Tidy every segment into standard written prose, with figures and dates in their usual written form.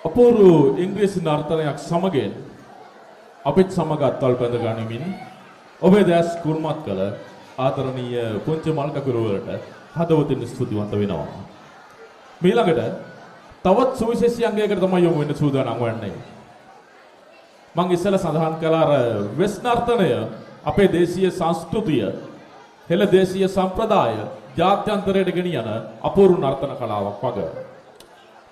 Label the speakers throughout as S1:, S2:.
S1: අපූර්ව ඉංග්‍රීසි නර්තනයක් සමගින් අපිත් සමග අත්වල් බැඳ ගනිමින් ඔබේ දැස් කුරුමත් කළ ආදරණීය පුංචි මල් කකුරු වලට හදවතින් ස්තුතිවන්ත වෙනවා. ඊළඟට තවත් සුවිශේෂී අංගයකට තමයි යොමු වෙන්න සූදානම් වන්නේ. මම ඉස්සෙල්ලා සඳහන් කළා අර වෙස් නර්තනය අපේ දේශීය සංස්කෘතිය, හෙළ දේශීය සම්ප්‍රදාය ජාත්‍යන්තරයට ගෙනියන අපූර්ව නර්තන කලාවක් වගේ.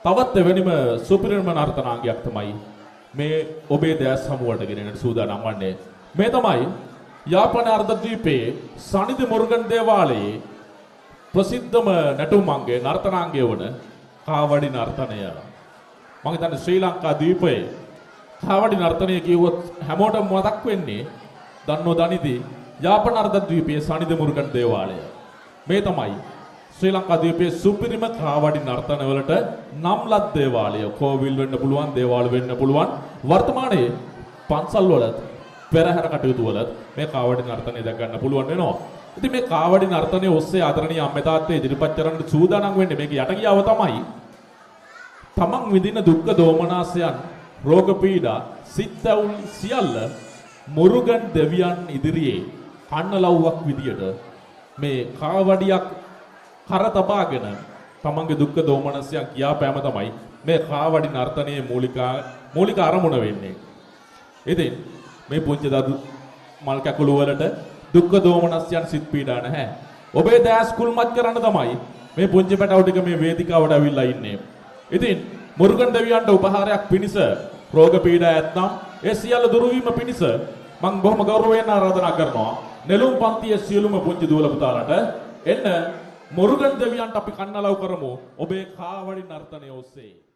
S1: තවත් එවැනිම සුපිරිම නර්තනාංගයක් තමයි මේ ඔබේ දැස් හමුවට ගෙනෙන්න සූදානම් වන්නේ. මේ තමයි යාපන අර්ධද්වීපයේ සනිද මුර්ගන් දේවාලයේ ප්‍රසිද්ධම නැටුම් අංගය නර්තනාංගය වන කාවඩි නර්තනය. මම හිතන්නේ ශ්‍රී ලංකා දීපයේ කාවඩි නර්තනය කිව්වොත් හැමෝටම මතක් වෙන්නේ දන්නෝ දනිති යාපන අර්ධද්වීපයේ සනිද මුර්ගන් දේවාලය. මේ තමයි ශ්‍රී ලංකා දීපයේ සුපිරිම කාවඩි නර්තන වලට නම් ලත් දේවාලය. කෝවිල් වෙන්න පුළුවන්, දේවාල වෙන්න පුළුවන්. වර්තමානයේ පන්සල් වලත් පෙරහැර කටයුතු වලත් මේ කාවඩි නර්තනය දැක ගන්න පුළුවන් වෙනවා. ඉතින් මේ කාවඩි නර්තනයේ ඔස්සේ ආදරණීය අම්මේ තාත්තේ ඉදිරිපත් කරන්න සූදානම් වෙන්නේ මේක යට ගියාව තමයි. තමන් විඳින දුක්ඛ දෝමනාසයන්, රෝග පීඩා, සිත්ඇවුල් සියල්ල මුරුගන් දෙවියන් ඉදිරියේ කන්නලව්වක් විදියට මේ කාවඩියක් කර තබාගෙන තමන්ගේ දුක්ඛ දෝමනස්යන් කියාපෑම තමයි මේ කාවඩි නර්තනයේ මූලික අරමුණ වෙන්නේ. ඉතින් මේ පුංචි දරු මල් කැකුළු වලට දුක්ඛ දෝමනස්යන් සිත් පීඩා නැහැ. ඔබේ දැස් කුල්මත් කරන්න තමයි මේ පුංචි පැටව ටික මේ වේදිකාවට අවිල්ලා ඉන්නේ. ඉතින් මුරුගන් දෙවියන්ට උපහාරයක් පිණිස රෝග පීඩා ඇත්නම් ඒ සියල්ල දුරු වීම පිණිස මම බොහොම ගෞරවයෙන් ආරාධනා කරනවා නෙළුම් පන්තියේ සියලුම පුංචි දුවල පුතාලට එන්න මුරුගන් දෙවියන්ට අපි කන්නලව් කරමු ඔබේ කාවඩි නර්තනය ඔස්සේ.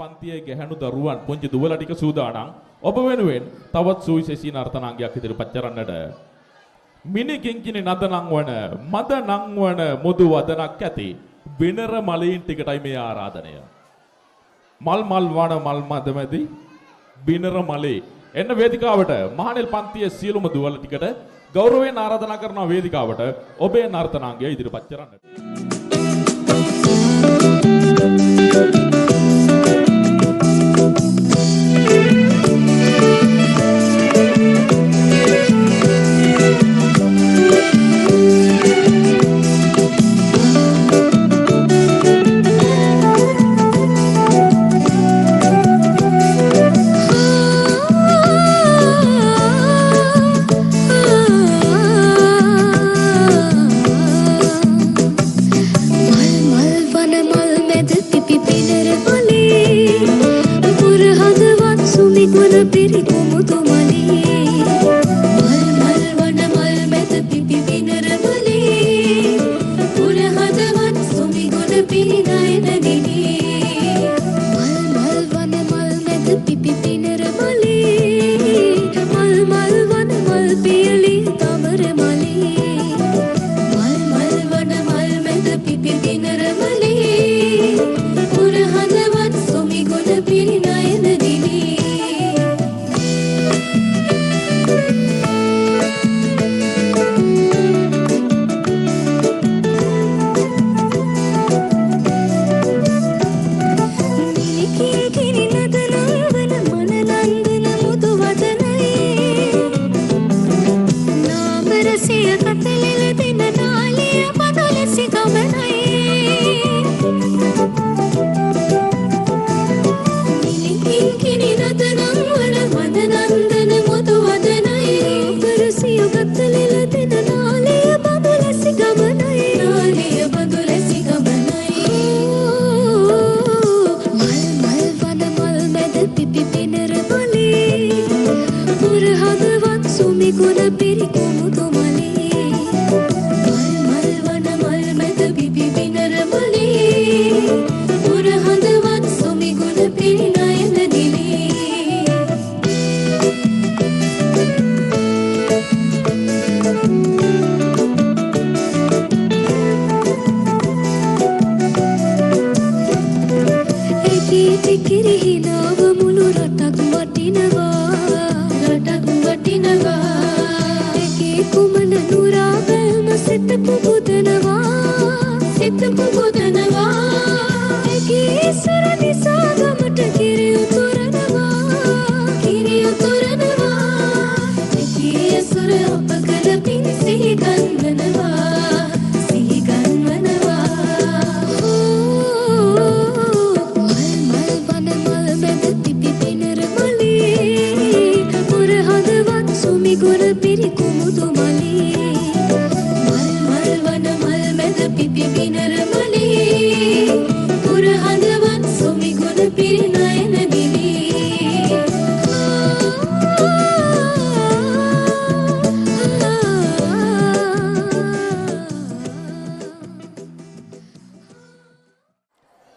S1: පන්තියේ ගැහැණු දරුවන් පුංචි දුවලා ටික සූදානම් ඔබ වෙනුවෙන් තවත් සුවිශේෂී නර්තනාංගයක් ඉදිරිපත් කරන්නට මිනි කිංකිණි නදනං වන මද නං වන මුදු වදනක් ඇති බිනර මලීන් ටිකටයි මේ ආරාධනය මල් මල් වන මල් මදමැදි බිනර මලේ එන්න වේදිකාවට මහනෙල් පන්තියේ සියලුම දුවල ටිකට ගෞරවයෙන් ආරාධනා කරන වේදිකාවට ඔබේ නර්තනාංගය ඉදිරිපත් කරන්නට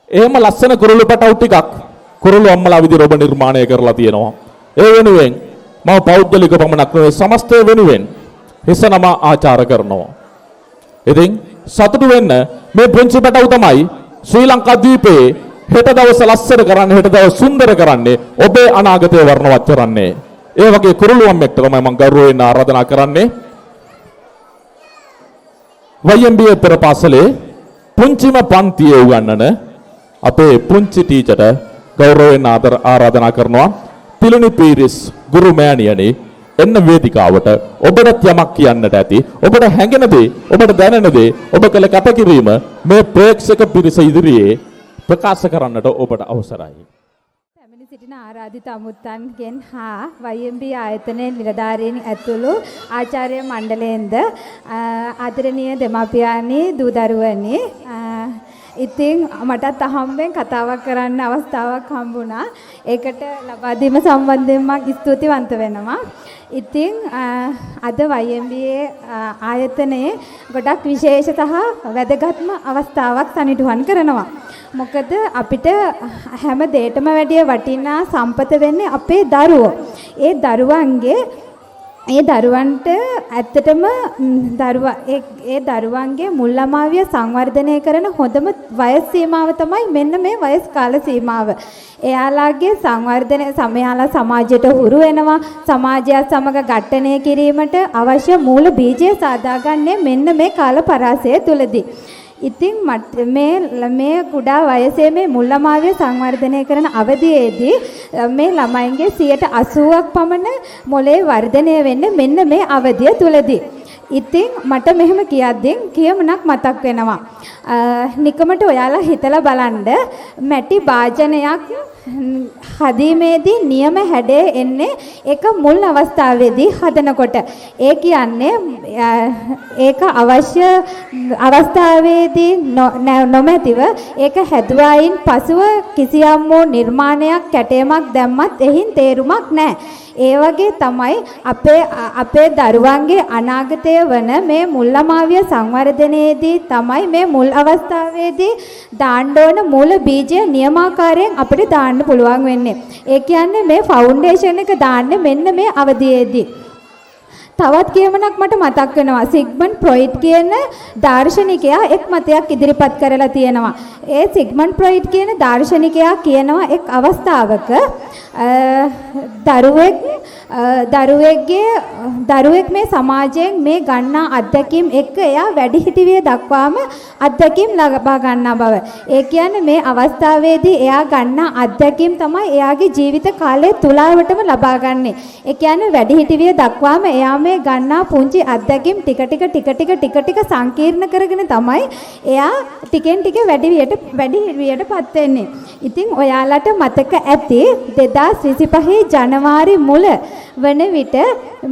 S1: එහෙම ලස්සන කුරුළු පැටවු ටිකක් කුරුළු අම්මලා විදිහට ඔබ නිර්මාණය කරලා තියෙනවා. ඒ වෙනුවෙන් මම පෞද්ගලික පමණක් නෙවෙයි සමස්තය වෙනුවෙන් හිස නම ආචාර කරනවා. ඉතින් සතුටු වෙන්න මේ පුංචි පැටවු තමයි ශ්‍රී ලංකා දීපේ හෙට දවස ලස්සන කරන්නේ හෙට දවස සුන්දර කරන්නේ ඔබේ අනාගතය වර්ණවත් කරන්නේ. ඒ වගේ කුරුළු අම්මෙක්ට තමයි මම ගෞරවයෙන් ආරාධනා කරන්නේ. YMBA පෙර පාසලේ පුංචිම පන්තියේ උගන්වන අපේ පුංචි ටීචර්ට ගෞරවයෙන් ආරාධනා කරනවා තිලුනි පීරිස් ගුරු මෑණියනි එන්න වේදිකාවට ඔබට යමක් කියන්නට ඇති ඔබට හැඟෙන දේ ඔබට දැනෙන දේ ඔබ කළ කැපකිරීම මේ ප්‍රේක්ෂක පිරිස ඉදිරියේ ප්‍රකාශ කරන්නට ඔබට අවසරයි.
S2: පැමිණ සිටින ආරාධිත අමුත්තන්ගෙන් හා YMBA ආයතනයේ නිලධාරීන් ඇතුළු ආචාර්ය මණ්ඩලයෙන්ද ආදරණීය දෙමාපියනි දූ දරුවනි ඉතින් මටත් අහම්බෙන් කතාවක් කරන්න අවස්ථාවක් හම්බුණා. ඒකට ලබා දීම සම්බන්ධයෙන් මම ස්තුතිවන්ත වෙනවා. ඉතින් අද YMBA ආයතනයේ ගොඩක් විශේෂ සහ වැදගත්ම අවස්ථාවක් සනිටුහන් කරනවා. මොකද අපිට හැම දෙයකම වැඩිය වටිනා සම්පත වෙන්නේ අපේ දරුවෝ. ඒ දරුවන්ට ඇත්තටම ඒ දරුවන්ගේ මුල් ළමාවිය සංවර්ධනය කරන හොඳම වයස් සීමාව තමයි මෙන්න මේ වයස් කාල සීමාව. එයාලාගේ සංවර්ධනය සමයාලා සමාජයට හුරු වෙනවා. සමාජයත් සමග ඝට්ටණය කිරීමට අවශ්‍ය මූල බීජය සාදාගන්නේ මෙන්න මේ කාල පරාසය තුලදී. ඉතින් මේ කුඩා වයසේ මේ මුල් ළමාවිය සංවර්ධනය කරන අවධියේදී මේ ළමයින්ගේ 80%ක් පමණ මොලේ වර්ධනය වෙන්නේ මෙන්න මේ අවධිය තුලදී. ඉතින් මට මෙහෙම කියද්දී කියමනක් මතක් වෙනවා. නිකමට ඔයාලා හිතලා බලන්න මැටි භාජනයක් හදීමේදී නියම හැඩය එන්නේ එක මුල් අවස්ථාවේදී හදනකොට. ඒ කියන්නේ ඒක අවශ්‍ය අවස්ථාවේදී නොමැතිව ඒක හැදුවායින් පසුව කිසියම් වූ නිර්මාණයක් කැටයමක් දැම්මත් එහින් තේරුමක් නැහැ. ඒ වගේ තමයි අපේ දරුවන්ගේ අනාගතය වන මේ මුල් ළමාවිය සංවර්ධනයේදී තමයි මේ මුල් අවස්ථාවේදී දාන්න ඕන මූල බීජය නියමාකාරයෙන් අපිට දාන්න පුළුවන් වෙන්නේ. ඒ කියන්නේ මේ ෆවුන්ඩේෂන් එක දාන්නේ මෙන්න මේ අවධියේදී. තවත් කියමනක් මට මතක් වෙනවා. සිග්මන්ඩ් ෆ්‍රොයිඩ් කියන දාර්ශනිකයා එක් මතයක් ඉදිරිපත් කරලා තියෙනවා. ඒ සිග්මන්ඩ් ෆ්‍රොයිඩ් කියන දාර්ශනිකයා කියනවා එක් අවස්ථාවක දරුවෙක් මේ සමාජයෙන් මේ ගන්නා අත්දැකීම් එක්ක එයා වැඩිහිටිවිය දක්වාම අත්දැකීම් ලබා ගන්නා බව. ඒ කියන්නේ මේ අවස්ථාවේදී එයා ගන්නා අත්දැකීම් තමයි එයාගේ ජීවිත කාලය තුලවටම ලබා ගන්නෙ. ඒ කියන්නේ වැඩිහිටිවිය දක්වාම එයා මේ ගන්නා පුංචි අත්දැකීම් ටික සංකීර්ණ කරගෙන තමයි එයා ටිකෙන් ටික වැඩිහිටිවියටපත් වෙන්නේ. ඉතින් ඔයාලට මතක ඇති 2025 ජනවාරි මුල වන විට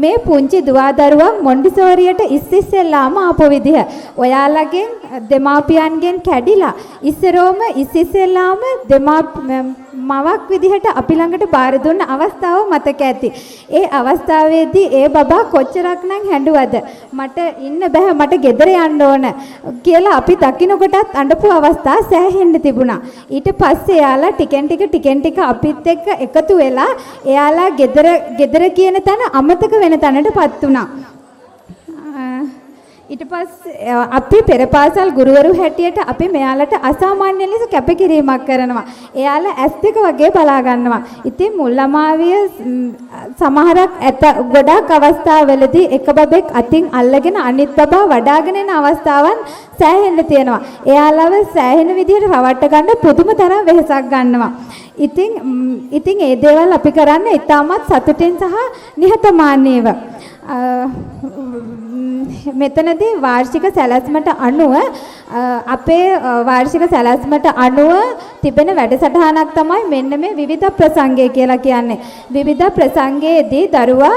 S2: මේ පුංචි දුවදරුවන් මොන්ටිසෝරියට ඉස්සෙල්ලාම ආපු විදිහ ඔයාලගෙන් දෙමාපියන්ගෙන් කැඩිලා ඉස්සෙල්ලාම මවක් විදිහට අපි ළඟට බාර දුන්න අවස්ථාව මතක ඇති. ඒ අවස්ථාවේදී ඒ බබා කොච්චරක්නම් හැඬුවද මට ඉන්න බෑ මට ගෙදර යන්න ඕන කියලා අපි දකින්නකොටත් අඬපු අවස්ථා සෑහෙන්න තිබුණා. ඊට පස්සේ එයාලා ටිකෙන් ටික අපිත් එක්ක එකතු වෙලා එයාලා ගෙදර කියන තැන අමතක වෙන තැනටපත් වුණා. ඊට පස්සේ අපි පෙරපාසල් ගුරුවරු හැටියට අපි මෙයාලට අසාමාන්‍ය ලෙස කැපකිරීමක් කරනවා. එයාලා ඇස් දෙක වගේ බලා ගන්නවා. ඉතින් මුල් ළමාවිය සමහරක් ගොඩක් අවස්ථාවලදී එක බබෙක් අතින් අල්ලගෙන අනිත් බබා වඩාගෙන යන අවස්ථාවන් සෑහෙන්න තියෙනවා. එයාලව සෑහෙන විදිහට රවට්ට ගන්න පුදුම තරම් වෙහෙසක් ගන්නවා. ඉතින් ඒ දේවල් අපි කරන්නේ ඉතාමත් සතුටින් සහ නිහතමානීව. මෙතනදී වාර්ෂික සැලැස්මට අනුව අපේ වාර්ෂික සැලැස්මට අනුව තිබෙන වැඩසටහනක් තමයි මෙන්න මේ විවිධ ප්‍රසංගය කියලා කියන්නේ. විවිධ ප්‍රසංගයේදී දරුවා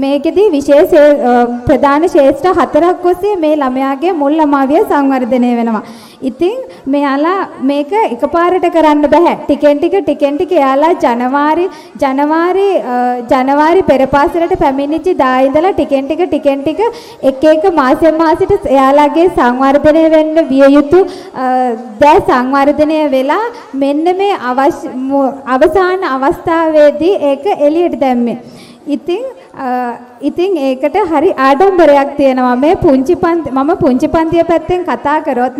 S2: මේකෙදී විශේෂ ප්‍රධාන ශේෂ්ඨ 4ක් ඔස්සේ මේ ළමයාගේ මුල් ළමාවිය සංවර්ධනය වෙනවා. ඉතින් මෙයාලා මේක එකපාරට කරන්න බෑ. ටිකෙන් ටික එයාලා ජනවාරි පෙරපාසලට පැමිණිච්ච දා ඉඳලා ටිකෙන් ටික එක මාසෙන් මාසෙට එයාලාගේ සංවර්ධනය වෙන්න විය යුතු සංවර්ධනය වෙලා මෙන්න මේ අවසාන අවස්ථාවේදී ඒක එළියට දැම්මේ. ඉතින් ඒකට හරි ආඩම්බරයක් තියෙනවා. මේ මම පුංචි පන්තිය පැත්තෙන් කතා කරොත්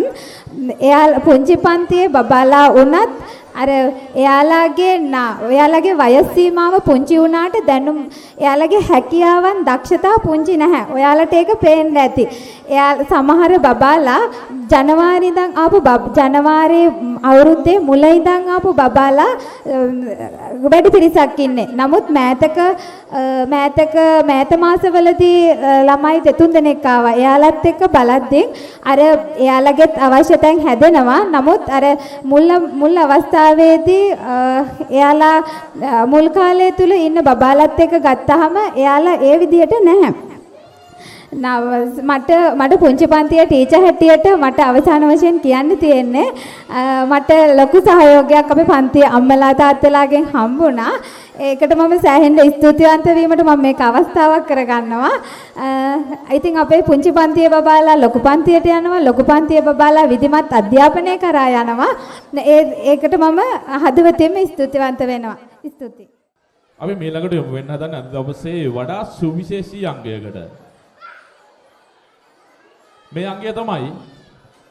S2: එයාලා පුංචි පන්තියේ බබාලා වුණත් අර එයාලගේ වයස් සීමාව පුංචි වුණාට දැනුම් එයාලගේ හැකියාවන් දක්ෂතා පුංචි නැහැ. ඔයාලට ඒක පේන්න ඇති. සමහර බබාලා ජනවාරි අවුරුද්දේ මුල ඉඳන් ආපු බබාලා වැඩි පිරිසක් ඉන්නේ. නමුත් මෑත මාසවලදී ළමයි දෙතුන් දෙනෙක් ආවා. එයාලත් එක්ක බලද්දී අර එයාලගේ අවශ්‍ය තැන් හැදෙනවා. නමුත් අර මුල් අවස්ථාවේදී එයාලා මුල් කාලය තුල ඉන්න බබාලත් එක්ක ගත්තාම එයාලා ඒ විදිහට නැහැ. මට පුංචි පන්තියේ ටීචර් හැටියට මට අවසාන වශයෙන් කියන්න තියෙන්නේ මට ලොකු සහයෝගයක් අපේ පන්තියේ අම්මලා තාත්තලාගෙන් හම්බුණා. ඒකට මම සෑහෙන්න ස්තුතිවන්ත වීමට මම මේක අවස්ථාවක් කරගන්නවා. ඉතින් අපේ පුංචි පන්තියේ බබාලා ලොකු පන්තියට යනවා, ලොකු පන්තියේ බබාලා විධිමත් අධ්‍යාපනය කරා යනවා. ඒකට මම හදවතින්ම ස්තුතිවන්ත වෙනවා. ස්තුතියි.
S1: අපි ඊළඟට යමු වෙන්න හදන්නේ අද දවසේ වඩා සුවිශේෂී අංගයකට. මේ අංගය තමයි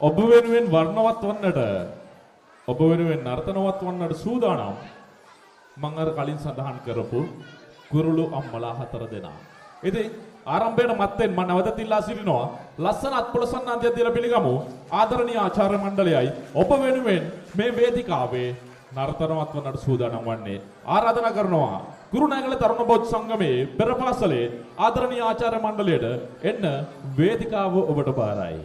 S1: ඔබ වෙනුවෙන් වර්ණවත් වන්නට, ඔබ වෙනුවෙන් නර්තනවත් වන්නට සූදානම් මම අර කලින් සඳහන් කරපු කුරුළු අම්මලා 4 දෙනා. ඉතින් ආරම්භයට මත්තෙන් මම නැවතත් ඉල්ලා සිටිනවා ලස්සන අත්පොළසන්නාන්තිය දීලා පිළිගමු. ආදරණීය ආචාර්ය මණ්ඩලයයි ඔබ වෙනුවෙන් මේ වේදිකාවේ නර්තනවත් වන්නට සූදානම් වන්නේ ආරාධනා කරනවා කුරුණෑගල තරුණ බෞද්ධ සංගමයේ පෙරපාසලේ ආදරණීය ආචාර්ය මණ්ඩලයට එන්න වේදිකාව ඔබට බාරයි.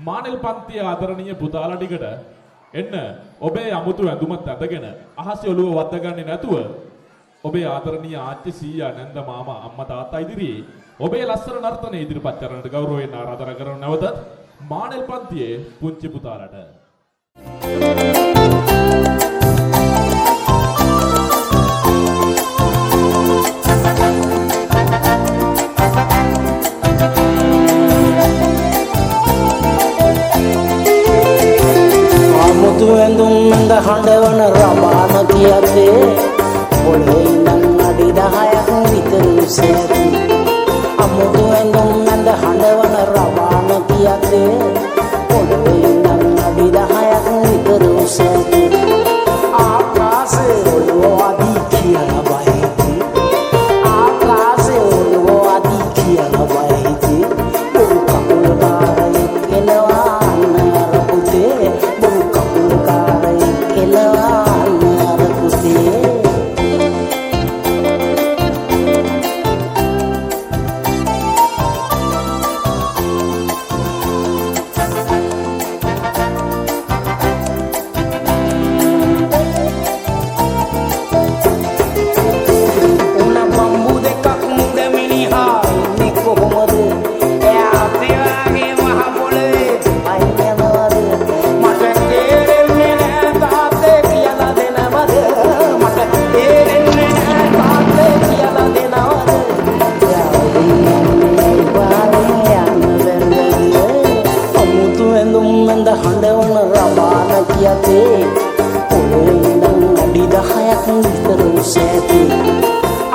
S1: මානෙල් පන්තියේ ආදරණීය පුතාලා ටිකට එන්න ඔබේ අමුතු ඇඳුමත් අඳගෙන අහසේ ඔළුව වද්දාගන්නේ නැතුව ඔබේ ආදරණීය ආච්චි සීයා නැන්ද මාමා අම්මා තාත්තා ඉදිරියේ ඔබේ ලස්සන නර්තනය ඉදිරිපත් කරන්නට ගෞරවයෙන් ආරාධනා කරන නැවතත් මානෙල් පන්තියේ පුංචි පුතාලට
S3: අමුතු ඇඳුම් ඇඳ හඬවන රබාන කියතේ පොළේ ඉඳන් අඩි 10ක් විතර උස ඇති අමුතු ඇඳුම් ඇඳ හඬවන රබාන කියතේ පොළේ ඉඳන් අඩි 10ක් විතර උස ඇති ආකාශේ ඔළුව අදී කියලා බයිති ආකාශේ ඔළුව අදී කියලා බයිති උරු කකුල කාරේ එනවා අන්නර පුතේ උරු කකුල කාරේ එනවා අන්නර පුතේ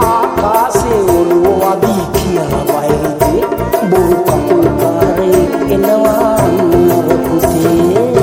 S3: ආකාශේ ඔළුව වදී කියලා බයිති බොරු කකුල් කාරේ එනවා අන්නර පුතේ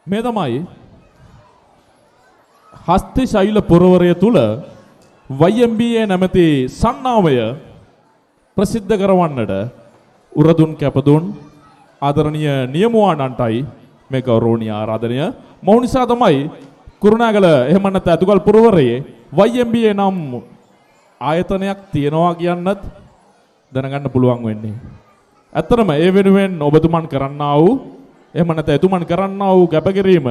S1: මේ තමයි හස්ති ශෛල පුරවරය තුල YMBA නැමැති සන්නාමය ප්‍රසිද්ධ කරවන්නට උරදුන් කැපදුන් ආදරණීය නියමුවාණන්ටයි මේ ගෞරවනීය ආරාධනය. මොහු නිසා තමයි කුරුණෑගල එහෙම නැත්නම් අතුගල් පුරවරයේ YMBA නම් ආයතනයක් තියෙනවා කියන්නත් දැනගන්න පුළුවන් වෙන්නේ. ඇත්තටම ඒ වෙනුවෙන් ඔබතුමන් කරන්නා වූ එහෙම නැත්නම් එතුමන් කරන්නා වූ කැපකිරීම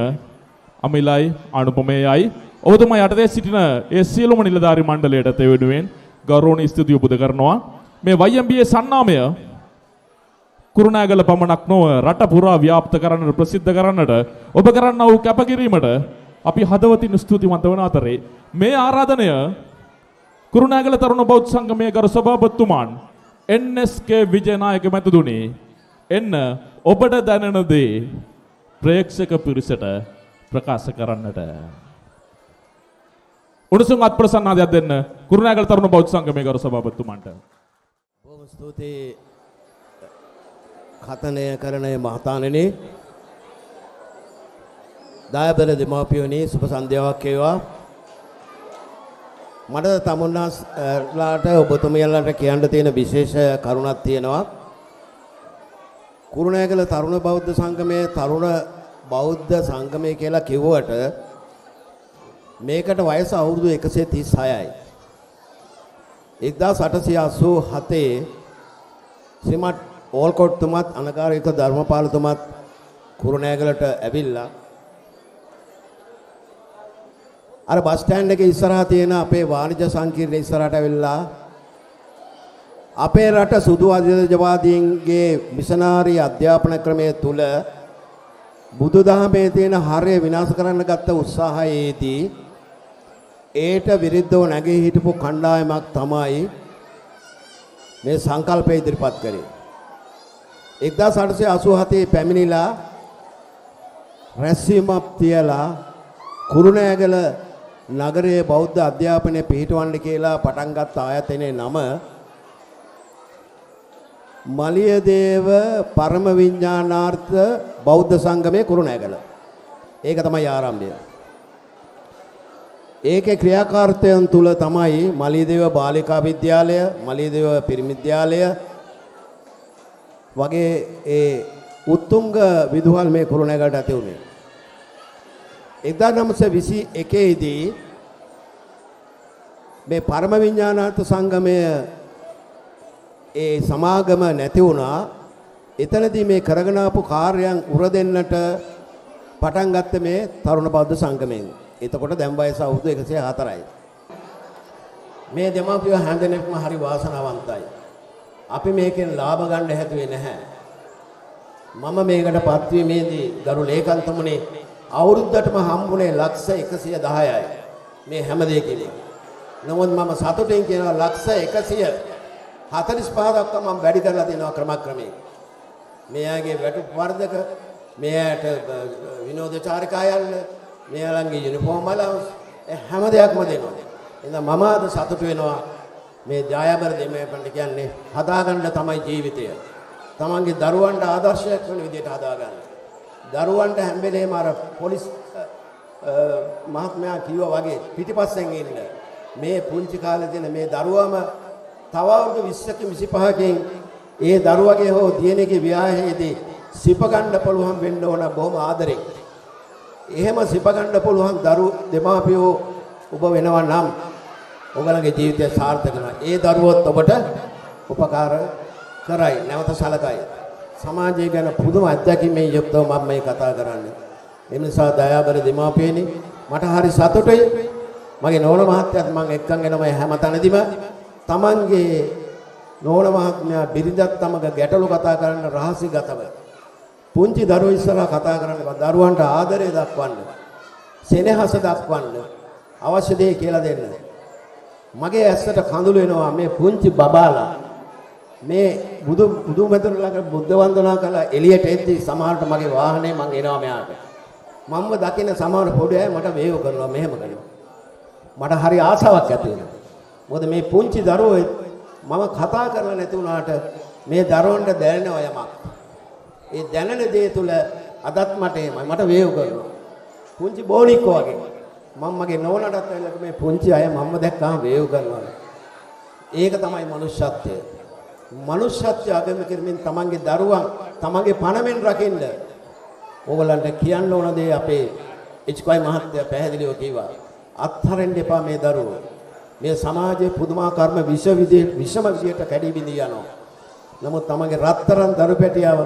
S1: අමිලයි අනුපමේයයි ඔබතුමා යටතේ සිටින ඒ සියලුම නිලධාරි මණ්ඩලයට ඒ වෙනුවෙන් ගෞරවනීය ස්තුතිය පුද කරනවා. මේ YMBA සන්නාමය කුරුණෑගල පමණක් නොව රට පුරා ව්‍යාප්ත කරන්නට ප්‍රසිද්ධ කරන්නට ඔබ කරන්නා වූ කැපකිරීමට අපි හදවතින් ස්තුතිවන්ත වන අතරේ මේ ආරාධනය කුරුණෑගල තරුණ බෞද්ධ සංගමයේ ගරු සභාපතිතුමන් NSK විජයනායක මැතිතුණි එන්න ඔබට දැනෙන දේ ප්‍රේක්ෂක පිරිසට ප්‍රකාශ කරන්නට උණුසුම් අත්ප්‍රසන්නාදයක් දෙන්න කුරුණෑගල තරුණ බෞද්ධ සංගමයේ ගරු සභාපතිතුමන්ට.
S4: බොහොම ස්තුතියි කතනය කරන මහතාණෙනි දායබල දෙමාපියෝනි සුබ සන්ධ්‍යාවක් වේවා. මට තමුන්නාස්ලාට ඔබතුමියලාට කියන්න තියෙන විශේෂ කරුණක් තියෙනවා. කුරුණෑගල තරුණ බෞද්ධ සංගමයේ තරුණ බෞද්ධ සංගමය කියලා කිව්වට මේකට වයස අවුරුදු 136යි. 1887 ශ්‍රීමත් ඕල්කොට්තුමත් අනකාරික ධර්මපාලතුමත් කුරුණෑගලට ඇවිල්ලා අර බස් ස්ටෑන්ඩ් එකේ ඉස්සරහා තියෙන අපේ වාණිජ සංකීර්ණ ඉස්සරහට ඇවිල්ලා අපේ රට සුදු අධිරාජ්‍යවාදීන්ගේ මිෂනාරි අධ්‍යාපන ක්‍රමයේ තුල බුදුදහමේ තියෙන හරය විනාශ කරන්න ගත්ත උත්සාහයේදී ඒට විරුද්ධව නැගී හිටපු කණ්ඩායමක් තමයි මේ සංකල්පය ඉදිරිපත් කරේ. 1887 පැමිණිලා රැස්වීමක් තියලා කුරුණෑගල නගරයේ බෞද්ධ අධ්‍යාපනය පිහිටවන්න කියලා පටන් ගත්ත ආයතනයේ නම මලියදේව පරම විඥානාර්ථ බෞද්ධ සංගමයේ කුරුණෑගල. ඒක තමයි ආරම්භය. ඒකේ ක්‍රියාකාරීත්වයන් තුල තමයි මලියදේව බාලිකා විද්‍යාලය, මලියදේව පිරිමි විද්‍යාලය වගේ ඒ උත්තුංග විදුහල් මේ කුරුණෑගලට ඇති වුණේ. 1921 දී මේ පරම විඥානාර්ථ සංගමය ඒ සමාගම නැති වුණා. එතනදී මේ කරගෙන ආපු කාර්යයන් උර දෙන්නට පටන් ගත්තේ මේ තරුණ බෞද්ධ සංගමයෙන්. එතකොට දැන් වයස අවුරුදු 104යි. මේ දෙමාපිය හැඳින්වෙන්නම හරි වාසනාවන්තයි. අපි මේකෙන් ලාභ ගන්න හැදුවේ නැහැ. මම මේකට පත්වීමේදී ගරු ලේකම්තුමනි අවුරුද්දටම හම්බුනේ ලක්ෂ 110යි. මේ හැම දෙයකින්. නමුත් මම සතුටින් කියනවා ලක්ෂ 145 දක්වා මම වැඩි කරලා තියෙනවා ක්‍රමක්‍රමයෙන්. මේ ආගේ වැටුප් වර්ධක, මේ ආට විනෝද චාරිකා යන්න, මේ ආලන්ගේ යුනිෆෝම් අලවන්ස් හැම දෙයක්ම දෙනවා. එහෙනම් මම අද සතුට වෙනවා මේ ජයබර දෙමළපන්ට කියන්නේ හදාගන්න තමයි ජීවිතය. තමන්ගේ දරුවන්ට ආදර්ශයක් වෙන විදිහට හදාගන්න. දරුවන්ට හැම වෙලේම අර පොලිස් මහත්මයා කිව්වා වගේ පිටිපස්සෙන් ඉන්න. මේ පුංචි කාලේ දෙන මේ දරුවම තව අවුරුදු 20කින් 25කින් ඒ දරුවගේ හෝ දියණියගේ විවාහයේදී සිප ගන්න පුළුවන් වෙන්න ඕන බොහොම ආදරෙන්. එහෙම සිප ගන්න පුළුවන් දෙමාපියෝ ඔබ වෙනවා නම් ඔයගලගේ ජීවිතය සාර්ථක වෙනවා. ඒ දරුවොත් ඔබට උපකාර කරයි, නැවත සලකයි. සමාජය ගැන පුදුම අත්දැකීමෙන් යුක්තව මම මේ කතා කරන්නේ. ඒ නිසා දයාබර දෙමාපියනි මට හරි සතුටුයි. මගේ නෝන මහත්තයාත් මම එක්කන් එනවා හැම තැනදීම තමන්ගේ නෝන මහත්මයා බිරිඳත් තමග ගැටලු කතා කරන්න රහසිගතව. පුංචි දරුවෝ ඉස්සරහා කතා කරන්න දරුවන්ට ආදරය දක්වන්න, සෙනෙහස දක්වන්න, අවශ්‍ය දේ කියලා දෙන්න. මගේ ඇස්සට කඳුළු වෙනවා මේ පුංචි බබාලා මේ බුදු මෙතන ළඟ බුද්ධ වන්දනා කළා එළියට එද්දි සමහරට මගේ වාහනේ මං එනවා මෙයාට. මම්ම දකින්න සමහර පොඩි අය මට වේව කරනවා මෙහෙම කරනවා. මට හරි ආසාවක් ඇති වෙනවා. මොකද මේ පුංචි දරුවෝ මම කතා කරලා නැති වුණාට මේ දරුවන්ට දැනෙනවා යමක්. ඒ දැනෙන දේ තුල අදත් මට එමය මට වේව කරනවා. පුංචි බෝනික්කෝ වගේ. මම මගේ නෝනටත් ඇවිල්ලා මේ පුංචි අය මම්ම දැක්කම වේව කරනවා. ඒක තමයි මනුෂ්‍යත්වය. මනුෂ්‍යත්වය අගම කරමින් තමන්ගේ දරුවන් තමන්ගේ පණමෙන් රකින්න ඕගලන්ට කියන්න ඕන දේ අපේ එච්.කොයි මහත්තයා පැහැදිලිව කිව්වා. අත්හරින්න එපා මේ දරුවෝ. මේ සමාජයේ පුදුමාකාරම විෂම විදියට කැඩී බිඳී යනවා. නමුත් තමන්ගේ රත්තරන් දරු පැටියව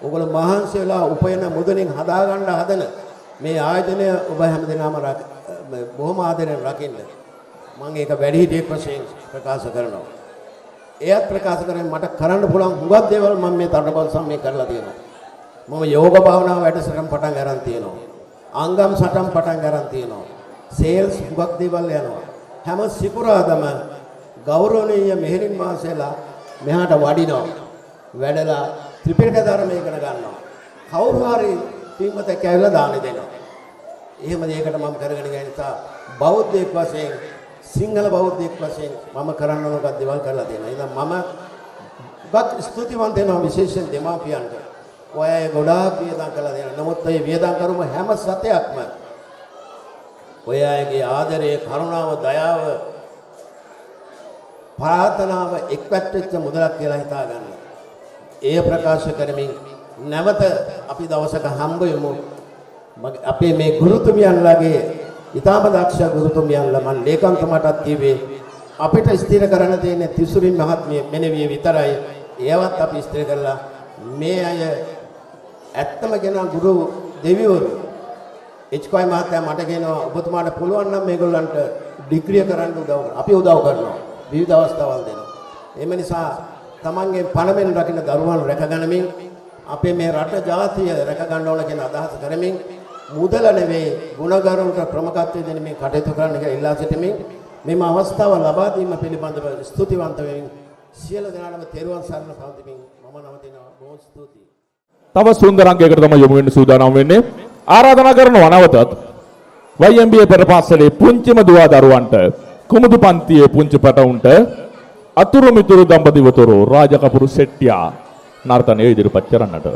S4: ඕගොල්ලෝ මහන්සි වෙලා උපයන මුදලින් හදාගන්න හදන මේ ආයතනය ඔබ හැමදෙනාම බොහොම ආදරෙන් රකින්න. මම ඒක වැඩිහිටියෙක් වශයෙන් ප්‍රකාශ කරනවා. එයත් ප්‍රකාශ කරන්නේ මට කරන්න පුළුවන් හුඟක් දේවල් මම මේ තරබල් සම්මේ කරලා තියෙනවා. මම යෝග භාවනාව වැඩසටහන් පටන් ගන්න තියෙනවා. අංගම් සටන් පටන් ගන්න තියෙනවා. සේල්ස් හුඟක් දේවල් යනවා. හැම සිකුරාදම ගෞරවනීය මෙහෙණින් මාසෙලා මෙහාට වඩිනවා. වැඩලා ත්‍රිපිටක ධර්මය ඉගෙන ගන්නවා. කවුරු හරි පින්වතෙක් ඇවිල්ලා දාන දෙනවා. එහෙම දෙයකට මම කරගෙන යන නිසා බෞද්ධයෙක් වශයෙන් සිංහල බෞද්ධයෙක් වශයෙන් මම කරන්න ඕන දේවල් කරලා තියෙනවා. එහෙනම් මම ගොඩක් ස්තුතිවන්ත වෙනවා විශේෂයෙන් දෙමාපියන්ට. ඔය අය ගොඩාක් වියදම් කරලා දෙනවා. නමුත් මේ වියදම් කරුම හැම සතයක්ම ඔය අයගේ ආදරය, කරුණාව, දයාව, ප්‍රාර්ථනාව එක්වැටෙච්ච මුදලක් කියලා හිතා ගන්න. ඒ ප්‍රකාශ කරමින් නැවත අපි දවසක හම්බ වෙමු. අපේ මේ ගුරුතුමියන්ලාගේ ඊටම දක්ෂ ගුරුතුමියන්ලා මම ලේකම්තුමාටත් කිව්වේ අපිට ස්ථිර කරන්න තියෙන තිසුරින් මහත්මිය මෙනෙවිය විතරයි. ඒවත් අපි ස්ථිර කරලා මේ අය ඇත්තම කියන ගුරු දෙවිවරු එච්.කොයි මහත්තයා මට කියනවා ඔබතුමාට පුළුවන් නම් මේගොල්ලන්ට ඩිග්‍රිය කරන්න උදව් කරනවා. අපි උදව් කරනවා. විවිධ අවස්ථාවල් දෙනවා. එම නිසා තමන්ගේ පණමෙන් රකින්න දරුවන් රැකගැනීමෙන් අපේ මේ රට ජාතිය රැකගන්න ඕන කියන අදහස කරමින් මුදල නෙවෙයි ගුණගරුන්ට ප්‍රමුඛත්වය දෙන මේ කටයුතු කරන්න කියලා ඉල්ලා සිටිමින් මෙම අවස්ථාව ලබා දීම පිළිබඳව ස්තුතිවන්ත වෙමින් සියලු දෙනාටම තෙරුවන් සරණ පවතිමින් මම නවතිනවා. බොහොම ස්තුතියි.
S1: තව සුන්දරංගයකට තමයි යොමු වෙන්න සූදානම් වෙන්නේ. ආරාධනා කරනවා නැවතත් YMBA පෙරපාසලේ පුංචිම දුවා දරුවන්ට කුමුදු පන්තියේ පුංචි පැටවුන්ට අතුරු මිතුරු දඹදිවතුරු රාජකපුරු සෙට්ටියා නර්තනය ඉදිරිපත් කරන්නට.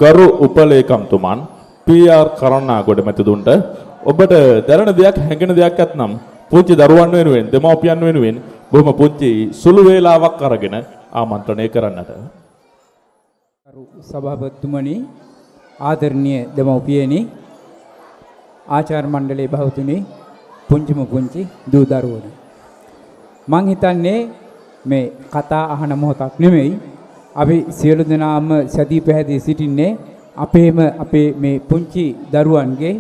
S1: ගරු උපලේකම්තුමන් PR කරුණාගොඩ මැතිතුන්ට ඔබට දැනෙන දෙයක් හැඟෙන දෙයක් ඇතනම් පුංචි දරුවන් වෙනුවෙන් දෙමව්පියන් වෙනුවෙන් බොහොම පුංචි සුළු වේලාවක් අරගෙන ආමන්ත්‍රණය කරන්නට.
S5: ගරු සභාපතිතුමනි, ආදරණීය දෙමව්පියනි, ආචාර්ය මණ්ඩලයේ බහුතුනි, පුංචිම පුංචි දූ දරුවනි, මං හිතන්නේ මේ කතා අහන මොහොතක් නෙමෙයි, අපි සියලු දෙනාම සැදී පැහැදී සිටින්නේ අපේ මේ පුංචි දරුවන්ගේ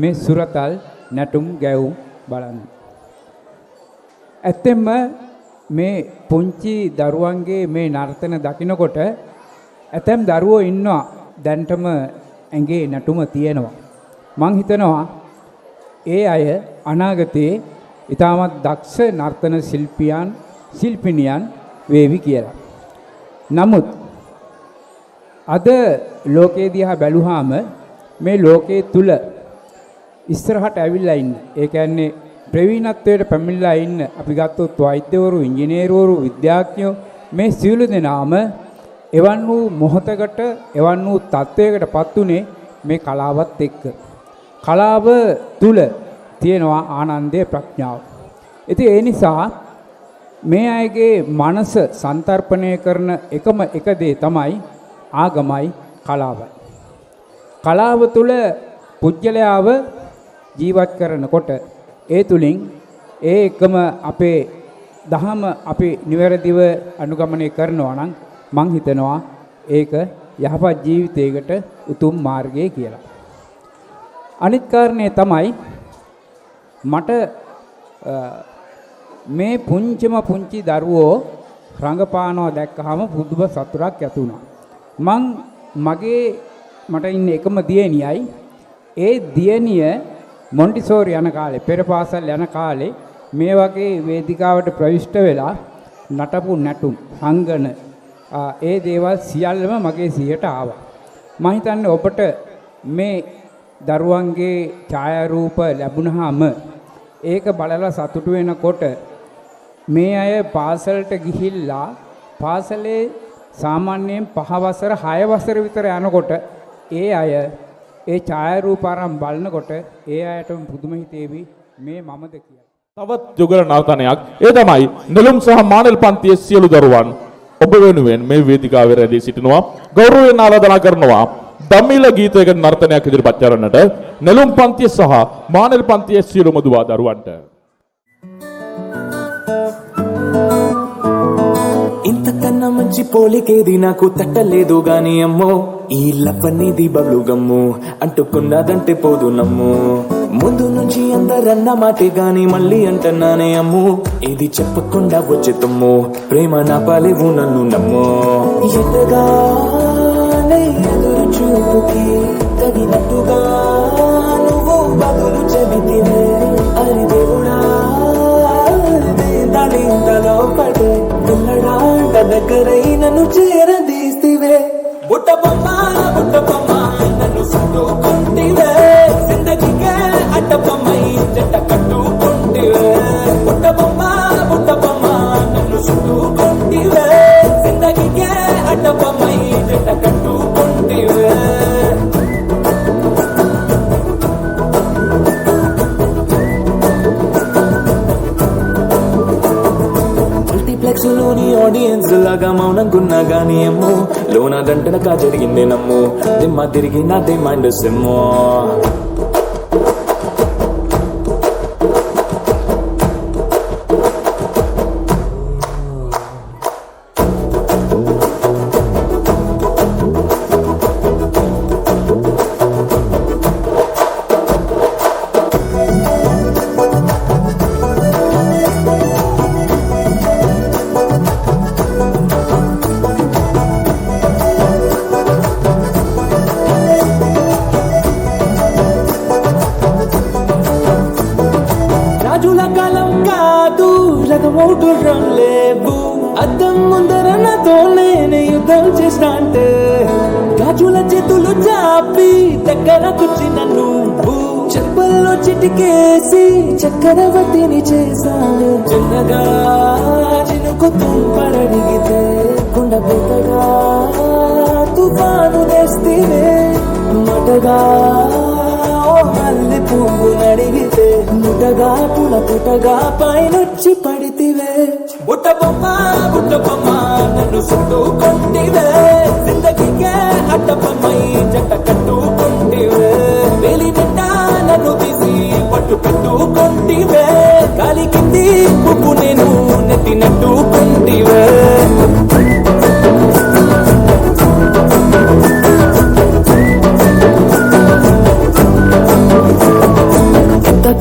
S5: මේ සුරතල් නැටුම් ගැයුම් බලන්න. ඇත්තෙන්ම මේ පුංචි දරුවන්ගේ මේ නර්තන දකිනකොට ඇතැම් දරුවෝ ඉන්නවා දැන්ටම ඇඟේ නැටුම තියෙනවා. මං හිතනවා ඒ අය අනාගතයේ ඉතාමත් දක්ෂ නර්තන ශිල්පිනියන් වේවි කියලා. නමුත් අද ලෝකයේ දිහා බැලුවාම මේ ලෝකයේ තුල ඉස්සරහට ඇවිල්ලා ඉන්න, ඒ කියන්නේ ප්‍රවීණත්වයට පැමිණලා ඉන්න අපි ගත්තොත් වෛද්‍යවරු, ඉංජිනේරුවරු, විද්‍යාඥයෝ මේ සියලු දෙනාම එවන් වූ මොහතකට, එවන් වූ තත්වයකටපත් උනේ මේ කලාවත් එක්ක. කලාව තුල තියෙනවා ආනන්දයේ ප්‍රඥාව. ඉතින් ඒ නිසා මේ අයගේ මනස සන්තර්පණය කරන එකම එක දේ තමයි ආගමයි කලාවයි. කලාව තුල පුජ්‍යලයාව ජීවත් කරනකොට ඒ තුලින් ඒ එකම අපේ දහම අපි නිවැරදිව අනුගමනය කරනවා නම් මං හිතනවා ඒක යහපත් ජීවිතයකට උතුම් මාර්ගය කියලා. අනිත් කාරණේ තමයි මට මේ පුංචි දරුවෝ රංගපානවා දැක්කහම පුදුම සතුටක් ඇති වුණා. මට ඉන්නේ එකම දියණියයි. ඒ දියණිය මොන්ටිසෝරි යන කාලේ පෙර පාසල් යන කාලේ මේ වගේ වේදිකාවට ප්‍රවිෂ්ඨ වෙලා නටපු නැටුම් රංගන ඒ දේවල් සියල්ලම මගේ සිහියට ආවා. මම හිතන්නේ ඔබට මේ දරුවන්ගේ ඡායාරූප ලැබුණාම ඒක බලලා සතුටු වෙනකොට මේ අය පාසලට ගිහිල්ලා පාසලේ සාමාන්‍යයෙන් 5 වසර 6 වසර විතර යනකොට ඒ අය ඒ ඡායාරූප ආරම් බලනකොට ඒ අයටම පුදුම හිතේවි මේ මමද කියලා.
S1: තවත් යුගල නර්තනයක් ඒ තමයි නෙළුම් සහ මානෙල් පන්තියේ සියලු දරුවන් ඔබ වෙනුවෙන් මේ වේදිකාවේ රැඳී සිටිනවා. ගෞරවයෙන් ආරාධනා කරනවා දමිළ ගීතයක නර්තනයක් ඉදිරිපත් කරන්නට නෙළුම් පන්තිය සහ මානෙල් පන්තියේ සියලුම දුවා දරුවන්ට.
S6: ఇంతకన్నా మంచి పోలికేది నాకు తట్టలేదు గాని అమ్మో ఈ లవ్వనేది బబ్లు గమ్ము అంటుకున్నదంటే పోదు నమ్ము ముందు నుంచి అందరన్న మాటే గాని మళ్ళీ అంటున్నానే అమ్ము ఇది చెప్పకుండా వచ్చే తుమ్ము ప్రేమ నా పాలేవు నన్ను నమ్ము ఎదురుగానే ఎదురు చూపుకి తగినట్టుగా నువ్వు బదులు చెబితివే అరి దేవుడా దాడింతలో పడే పిల్లడాంట దగ్గరై నన్ను చేరదీస్తివే బుట్ట బొమ్మ నన్ను చుట్టుకుంటివే జిందగీకే అడ్డ బొమ్మై జంట కట్టుకుంటివే బుట్ట బొమ్మ నన్ను చుట్టుకుంటివే జిందగీకే అడ్డ బొమ్మై జంట కట్టుకుంటివే లోని ఆడియన్స్ లాగా మౌనంగున్నా గానీ ఏమో లోన గంటనకా జరిగింది నమ్ము దిమ్మ తిరిగి నా మైండ్ సిమ్మో లేవు అద్దం ముందర నాతో నేనే యుద్ధం చేసినంటే గాజుల చేతులు చాపి దగ్గరకొచ్చి నన్ను చెప్పల్లో చిటికేసి చక్రవర్తిని చేశాను చిన్నగా చినుకు తుంపరడిగితే కుండ పెద్దగా తుఫాను తెస్తివే మటగా మల్లి పువ్వు నడిగితే ముటగా పుల పుటగా పైనొచ్చి పడితివే బుట్ట బొమ్మ నన్ను చుట్టుకుంటివే జిందగీకే అడ్డ బొమ్మై జంట కట్టుకుంటివే వేలి నిండా నన్ను తీసి పట్టు కట్టుకుంటివే గాలి కింది పువ్వు నేను నెట్టినట్టుకుంటివే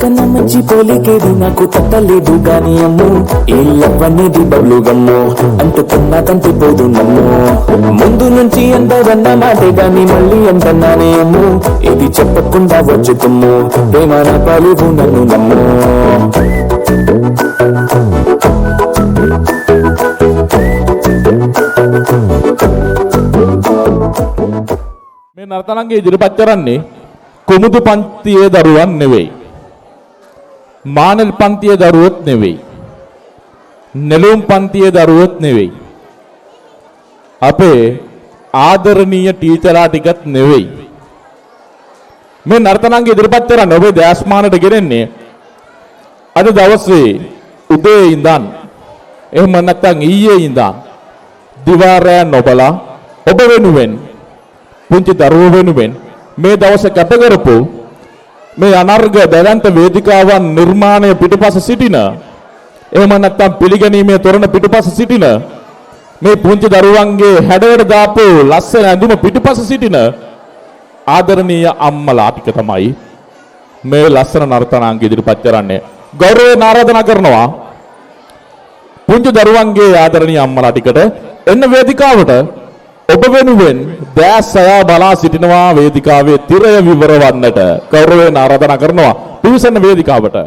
S6: కన్నా మంచి పోలికేది నాకు తట్టలేదు గాని అమ్ము ఈ లవ్వనేది బబ్లు గమ్ము అంటుకున్నదంటే పోదు నమ్ము ముందు నుంచి అందరన్న మాటే గాని మళ్ళీ అంటున్నానే అమ్ము ఇది చెప్పకుండా వచ్చే తుమ్ము ప్రేమ నా పాలేవు నన్ను నమ్ము
S1: මේ නර්තනංගේ ඉදිරිපත් කරන්නේ කුමුදු පන්තියේ දරුවන් නෙවෙයි. මානෙල් පන්තියේ දරුවොත් නෙවෙයි. නෙළුම් පන්තියේ දරුවොත් නෙවෙයි. අපේ ආදරණීය ටීචර්ලා ටිකත් නෙවෙයි. මේ නර්තනංගේ ඉදිරිපත් කරන්නේ ඔබේ දැස්මානට ගෙනෙන්නේ අද දවසේ උදේ ඉඳන් එහෙම නැත්නම් ඊයේ ඉඳන් දිවාරය නොබලා ඔබ වෙනුවෙන් පුංචි දරුවෝ වෙනුවෙන් මේ දවසේ කැප කරපු මේ අනර්ග දැවැන්ත වේදිකාවන් නිර්මාණය පිටුපස සිටින එහෙම නැත්නම් පිළිගැනීමේ තොරණ පිටුපස සිටින මේ පුංචි දරුවන්ගේ හැඩයට දාපු ලස්සන ඇඳුම පිටුපස සිටින ආදරණීය අම්මලා ටික තමයි මේ ලස්සන නර්තනාංග ඉදිරිපත් කරන්නේ. ගෞරවයෙන් ආරාධනා කරනවා පුංචි දරුවන්ගේ ආදරණීය අම්මලා ටිකට එන්න වේදිකාවට. ඔබ වෙනුවෙන් දැස් අයා බලා සිටිනවා වේදිකාවේ තිරය විවරවන්නට. ගෞරවයෙන් ආරාධනා කරනවා පිවිසෙන්න වේදිකාවට.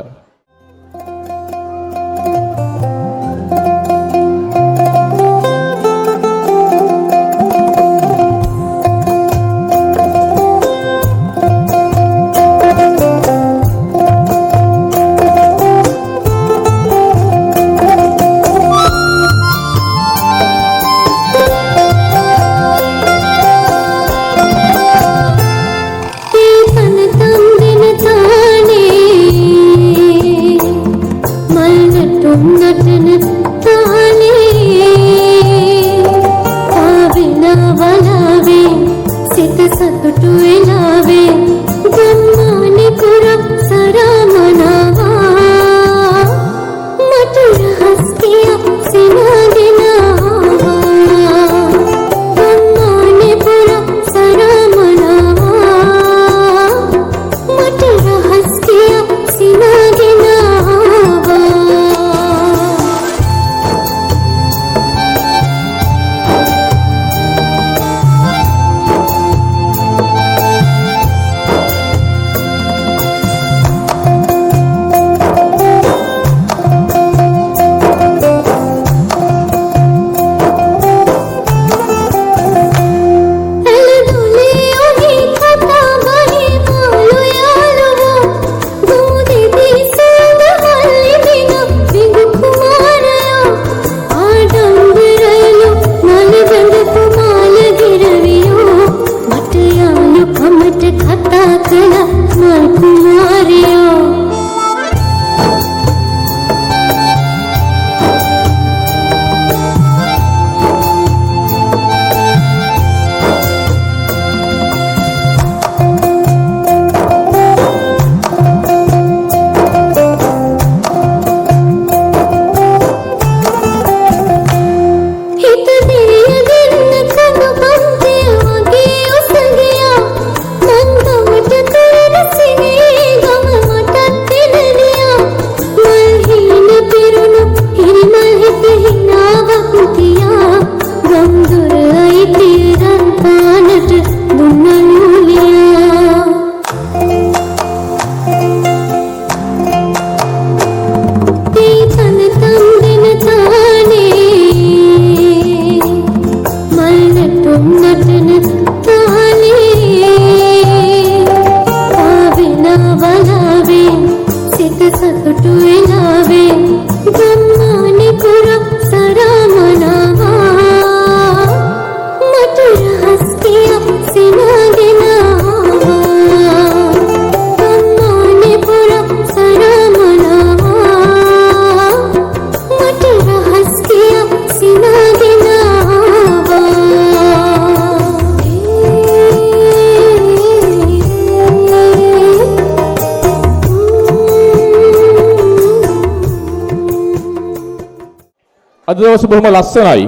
S1: අද දවස බොහොම ලස්සනයි.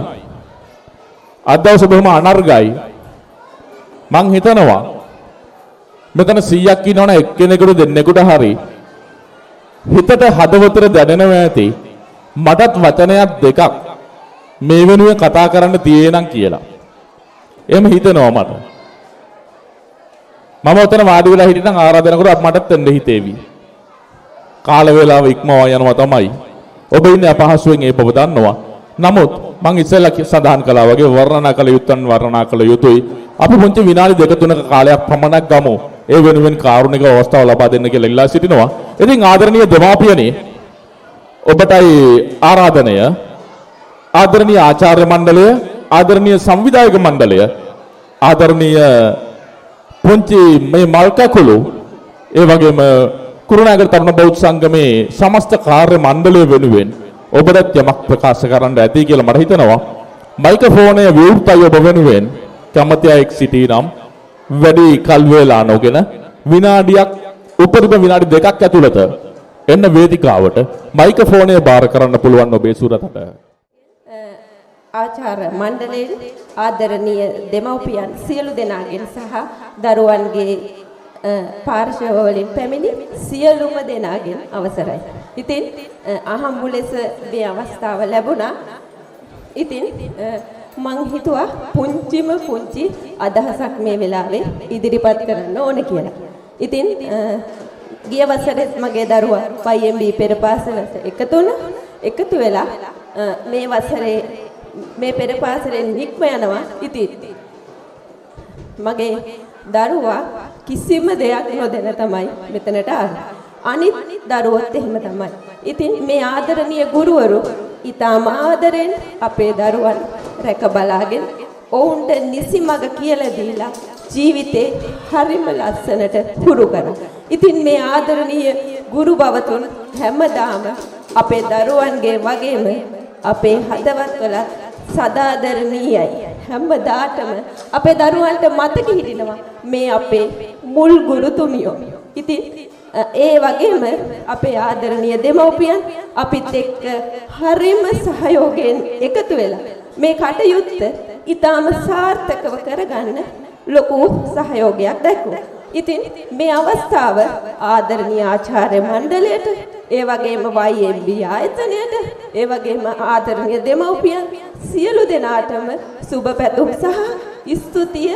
S1: අද දවස බොහොම අනර්ගයි. මං හිතනවා මෙතන 100ක් ඉන්නවනේ එක්කෙනෙකුට දෙන්නෙකුට හරි හිතට හදවතට දැනෙනවා ඇති මටත් වචනයක් දෙකක් මේ වෙනුවෙන් කතා කරන්න තියෙ නම් කියලා. එහෙම හිතෙනවා මට. මම උතන වාඩි වෙලා හිටියනම් ආරාධනා කරුවා මටත් එන්න හිතේවි. කාල වේලාව ඉක්මවා යනවා තමයි. ඔබ ඉන්නේ අපහසුයෙන් ඒ බව දන්නවා. නමුත් මම ඉස්සෙල්ලා සඳහන් කළා වගේ වර්ණනා කළ යුත්තන් වර්ණනා කළ යුතුයි. අපි පුංචි විනාඩි දෙක තුනක කාලයක් පමණක් ගමු. ඒ වෙනුවෙන් කාරුණික අවස්ථාව ලබා දෙන්න කියලා ඉල්ලා සිටිනවා. ඉතින් ආදරණීය දෙමාපියනි ඔබටයි ආරාධනය. ආදරණීය ආචාර්ය මණ්ඩලය, ආදරණීය සංවිධායක මණ්ඩලය, ආදරණීය පුංචි මේ මල්කකුළු, ඒ වගේම කුරුණෑගල තරුණ බෞද්ධ සංගමේ සමස්ත කාර්ය මණ්ඩලය වෙනුවෙන් ඔබට යමක් ප්‍රකාශ කරන්න ඇති කියලා මට හිතෙනවා. මයික්‍රොෆෝනය විවෘතයි ඔබ වෙනුවෙන්. කැමති අයෙක් සිටිනම් වැඩි කල් වේලා නොගෙන විනාඩියක් උපරිම විනාඩි දෙකක් ඇතුළත එන්න වේදිකාවට මයික්‍රොෆෝනය බාර කරන්න පුළුවන් ඔබේ සුරතට.
S7: ආචාර්ය මණ්ඩලයේ ආදරණීය දෙමව්පියන් සියලු දෙනාගෙන් සහ දරුවන්ගේ පාර්ශව වලින් පැමිණි සියලුම දෙනාගෙන් අවසරයි. ඉතින් අහම්බු ලෙස මේ අවස්ථාව ලැබුණා. ඉතින් මං හිතුවා පුංචි අදහසක් මේ වෙලාවේ ඉදිරිපත් කරන්න ඕන කියලා. ඉතින් ගිය වසරේ මගේ දරුවා YMB පෙරපාසලට එකතු වෙලා මේ වසරේ මේ පෙරපාසලෙන් නික්ම යනවා. ඉතින් මගේ දරුවා කිසිම දෙයක් නොදැන තමයි මෙතනට ආවේ. අනිත් දරුවොත් එහෙම තමයි. ඉතින් මේ ආදරණීය ගුරුවරු ඊටම ආදරෙන් අපේ දරුවන් රැක බලාගෙන ඔවුන්ට නිසි මඟ කියලා දීලා ජීවිතේ හරිම ලස්සනට හුරු කරා. ඉතින් මේ ආදරණීය ගුරු බවතුන් හැමදාම අපේ දරුවන්ගේ වගේම අපේ හදවත්වල සදාදරණීයයි. හැමදාටම අපේ දරුවන්ට මතක හිටිනවා මේ අපේ මුල් ගුරුතුමියෝ. ඉතින් ඒ වගේම අපේ ආදරණීය දෙමව්පියන් අපිත් එක්ක හරිම සහයෝගයෙන් එකතු වෙලා මේ කටයුත්ත ඊටාම සාර්ථකව කරගන්න ලොකු සහයෝගයක් දැක්වුවා. ඉතින් මේ අවස්ථාව ආදරණීය ආචාර්ය මණ්ඩලයට, ඒ වගේම YMB ආයතනයට, ඒ වගේම ආදරණීය දෙමව්පියන් සියලු දෙනාටම සුබ පැතුම් සහ ස්තුතිය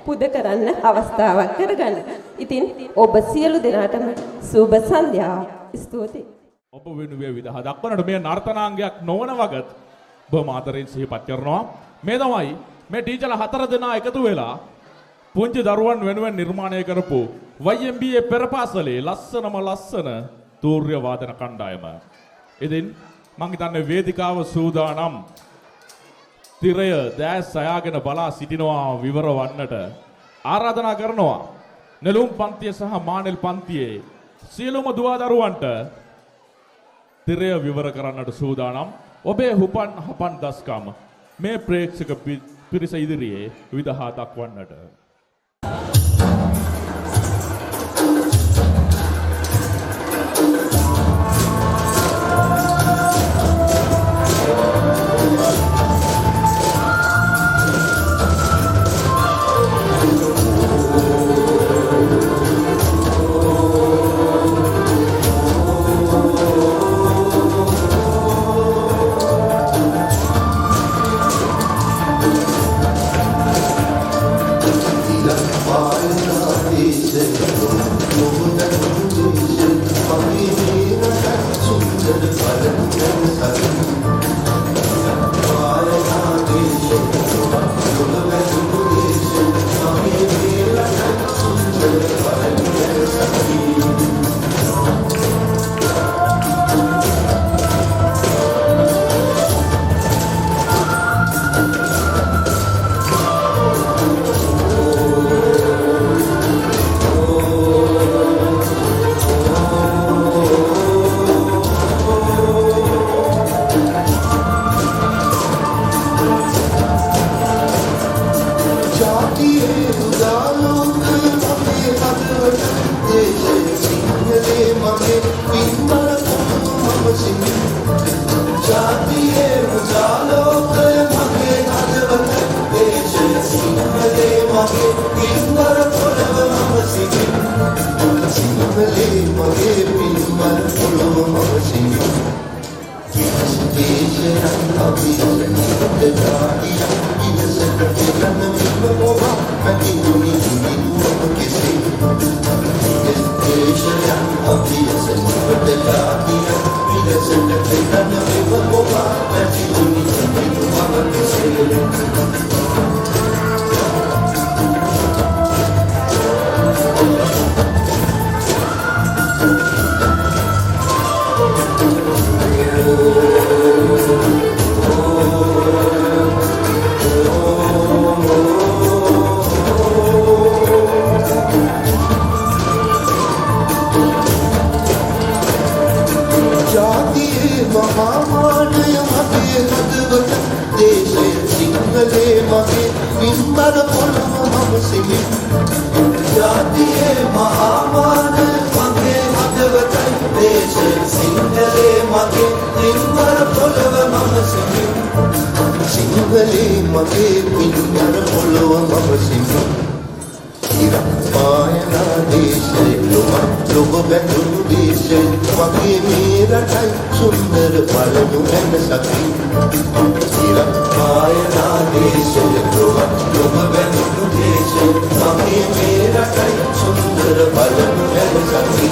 S7: පුද කරන්න අවස්ථාවක් කරගන්න. ඉතින් ඔබ සියලු දෙනාටම සුබ සන්ධ්‍යාවක්. ස්තුතියි.
S1: ඔබ වෙනුවේ විදහා දක්වනට මේ නර්තනාංගයක් නොවන වගත් බොහොම ආදරෙන් සිහිපත් කරනවා. මේ තමයි මේ ටීචර්ලා 4 දෙනා එකතු වෙලා පුංචි දරුවන් වෙනුවෙන් නිර්මාණය කරපු YMB පෙරපාසලේ ලස්සන තූර්ය වාදන කණ්ඩායම. ඉතින් මං හිතන්නේ වේදිකාව සූදානම්. තිරය දැස් අයාගෙන බලා සිටිනවා විවර වන්නට ආරාධනා කරනවා. නෙළුම් පන්තිය සහ මානෙල් පන්තියේ සියලුම දුවා දරුවන්ට තිරය විවර කරන්නට සූදානම්. ඔබේ හුපන් හපන් දස්කම් මේ ප්‍රේක්ෂක පිරිස ඉදිරියේ විදහා දක්වන්නට.
S8: මායනා දේශය ලොව බැඳුණු දේශය වගේ මේ රටයි සුන්දර බලනු ඇන සති මායනා දේශය ලොව බැඳුණු දේශය වගේ මේ රටයි සුන්දර බලනු ඇන සති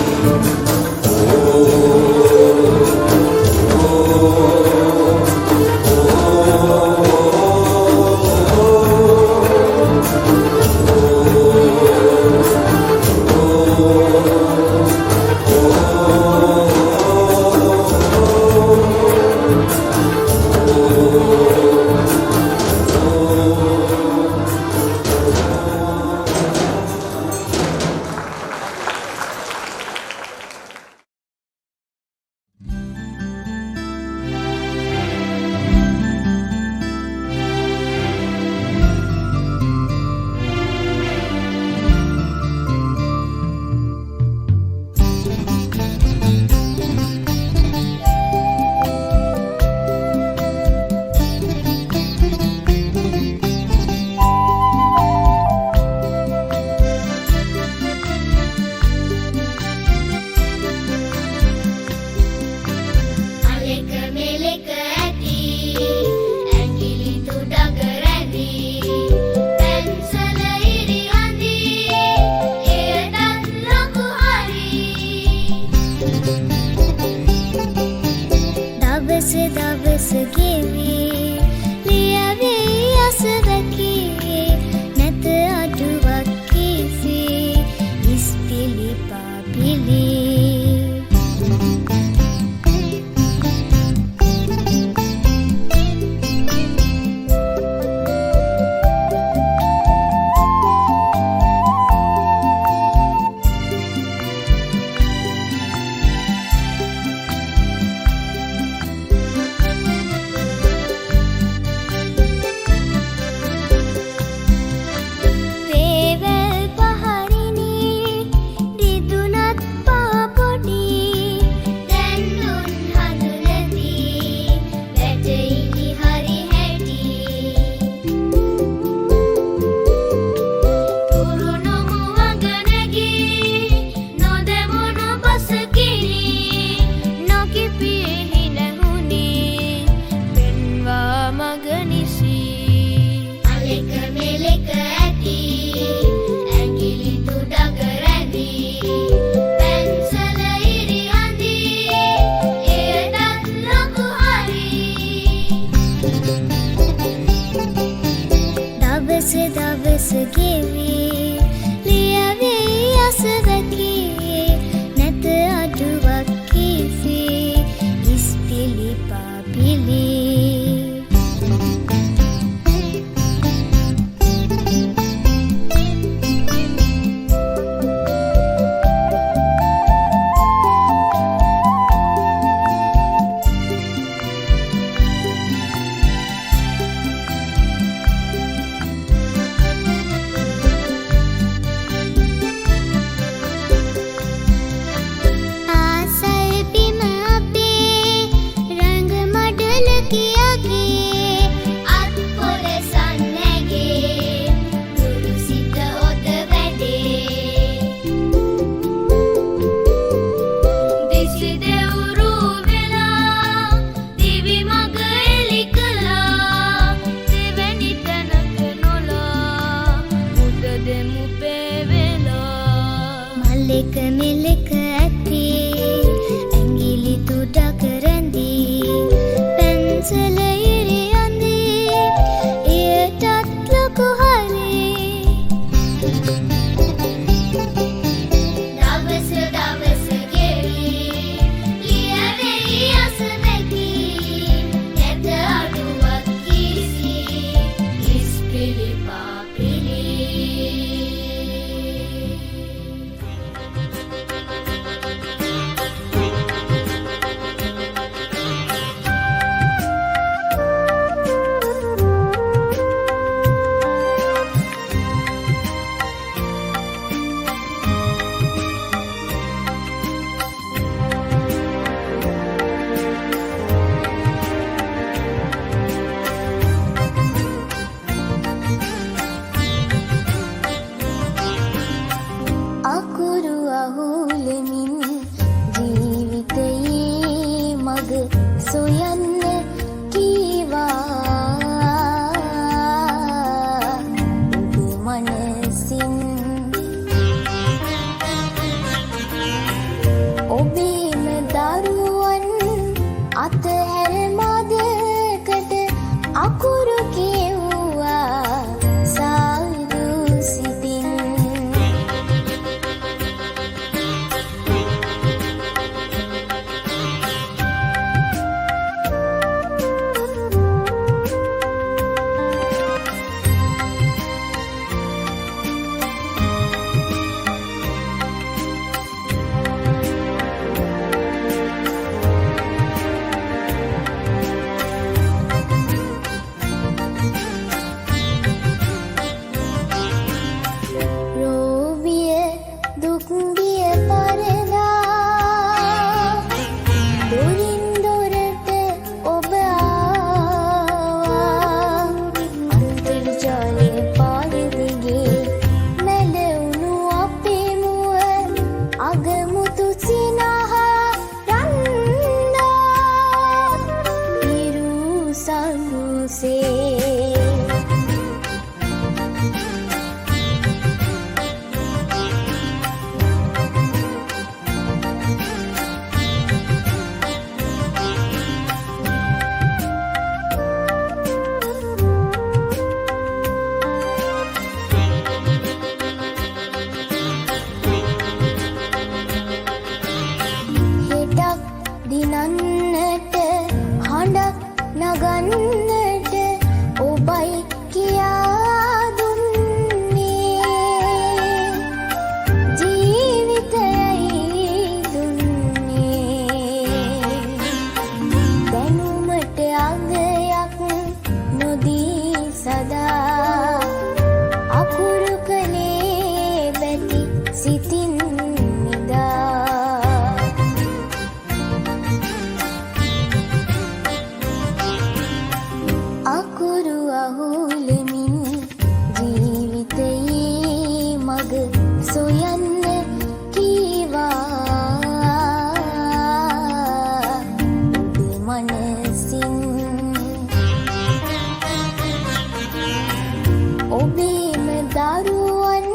S9: ඔබේම දරුවන්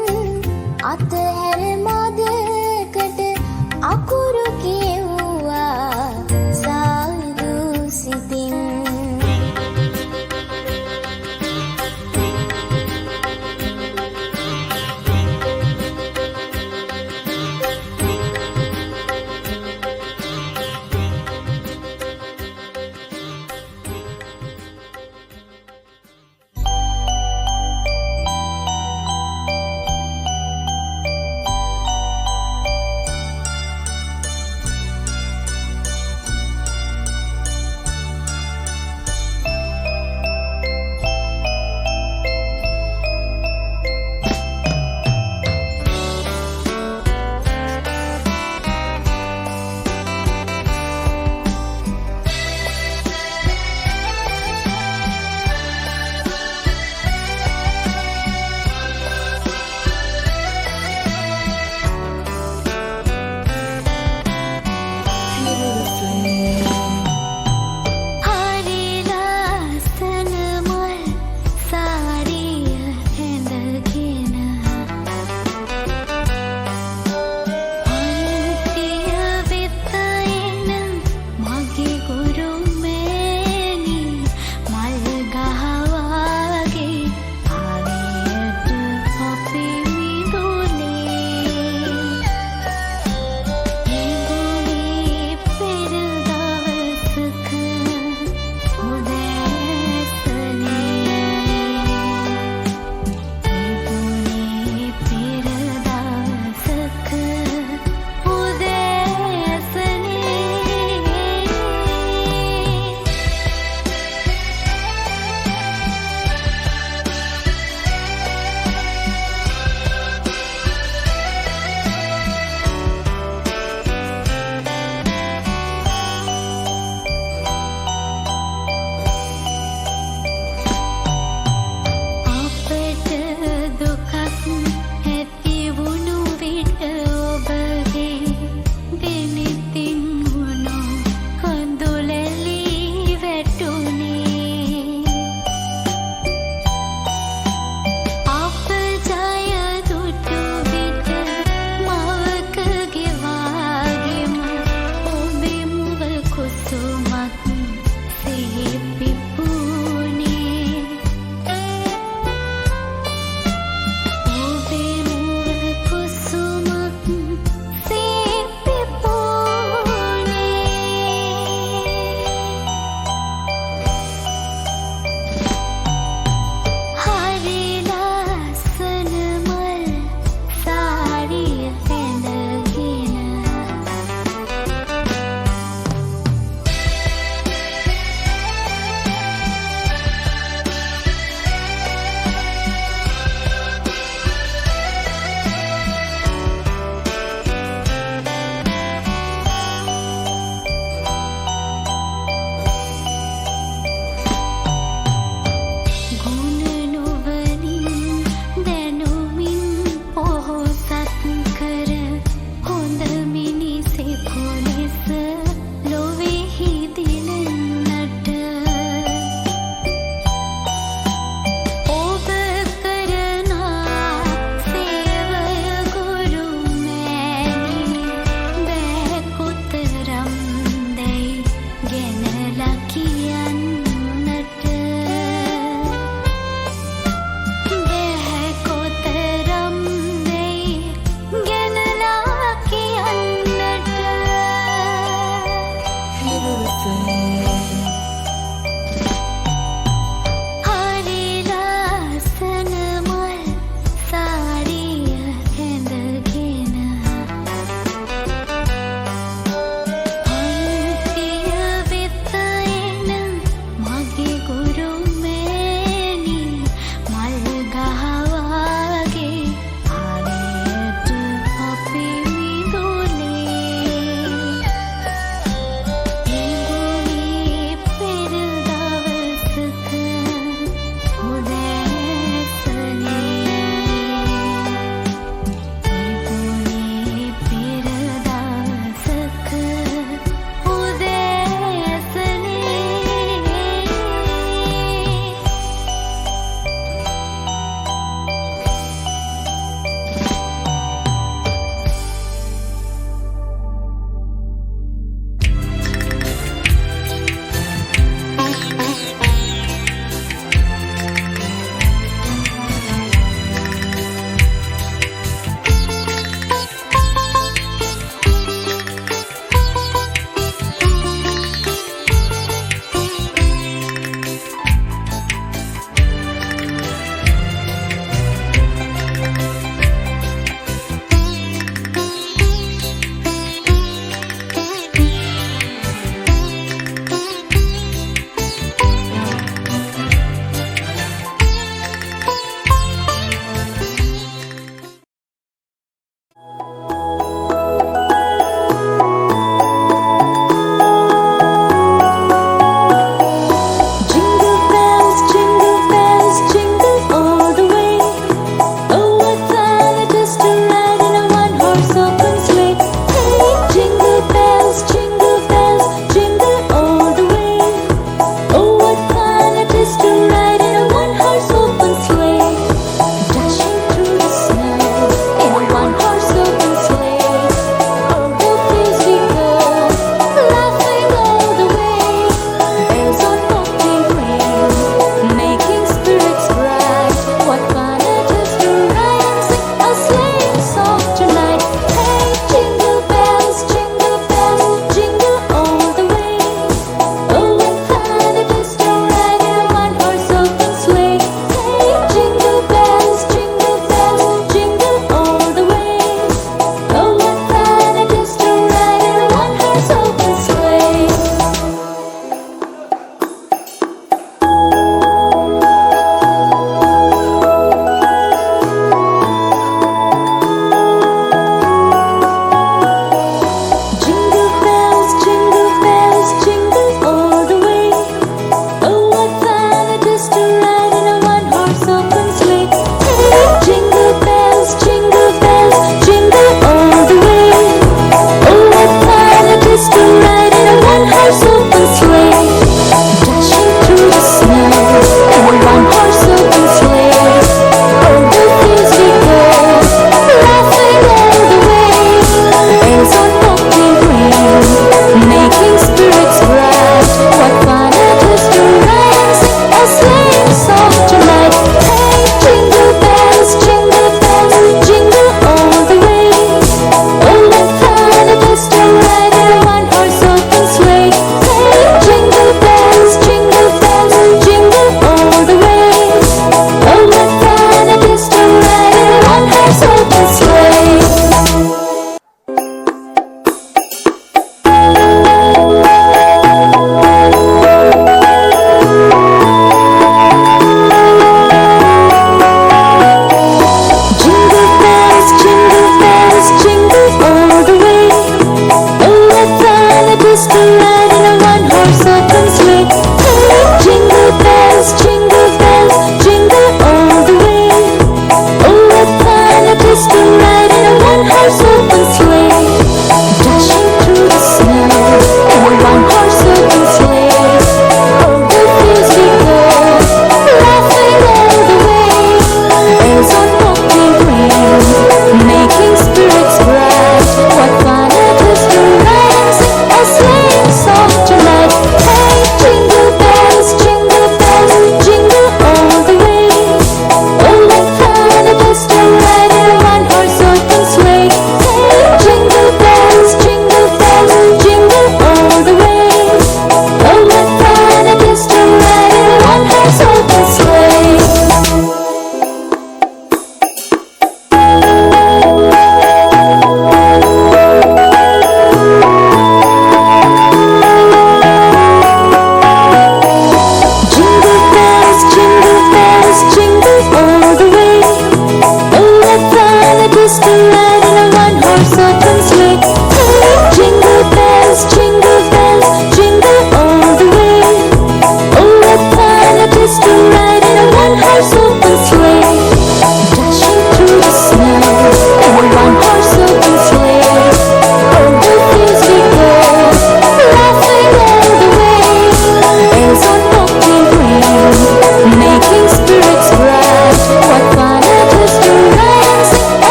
S9: අතහැර මදකට අකුරු කියවුවා සාදු සිතින්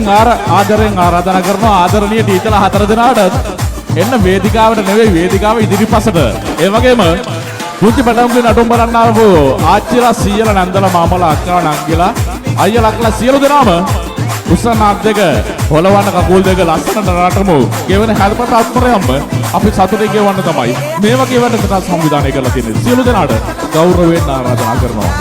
S1: ආදරෙන් ආරාධනා කරනවා ආදරණීය ටීචර්ලා 4 දෙනාට එන්න වේදිකාවට නෙවෙයි වේදිකාව ඉදිරිපසට. ඒ වගේම පුංචි පැටවුන්ගේ නටුම් බලන්න ආවෝ ආච්චිලා සීයලා නැන්දලා මාමලා අක්කලා නංගිලා අයියලා අක්කලා සියලු දෙනාම උස්සනාත් දෙක හොලවන්න කකුල් දෙක ලස්සනට නටමු. ගෙවන හැල්පත අත්පරයම්ම අපි සතුටින් ගෙවන්න තමයි මේ වගේ වැඩකට සංවිධානය කරලා තියෙන්නේ. සියලු දෙනාට ගෞරවයෙන් ආරාධනා කරනවා.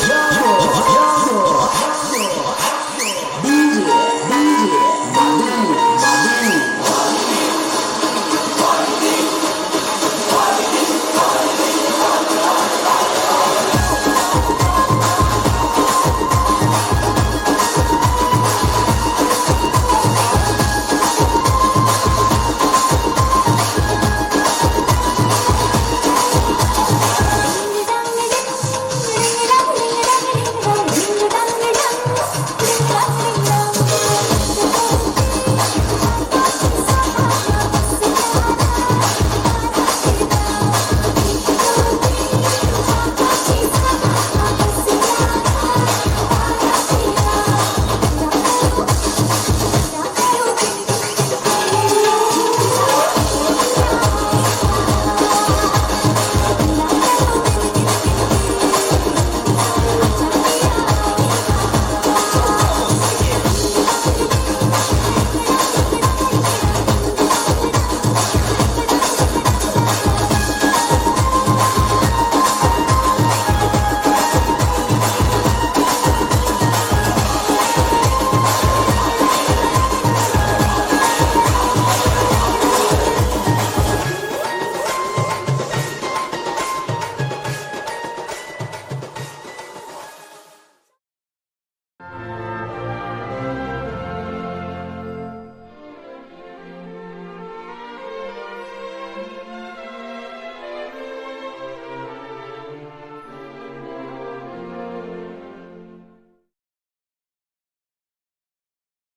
S8: Yeah.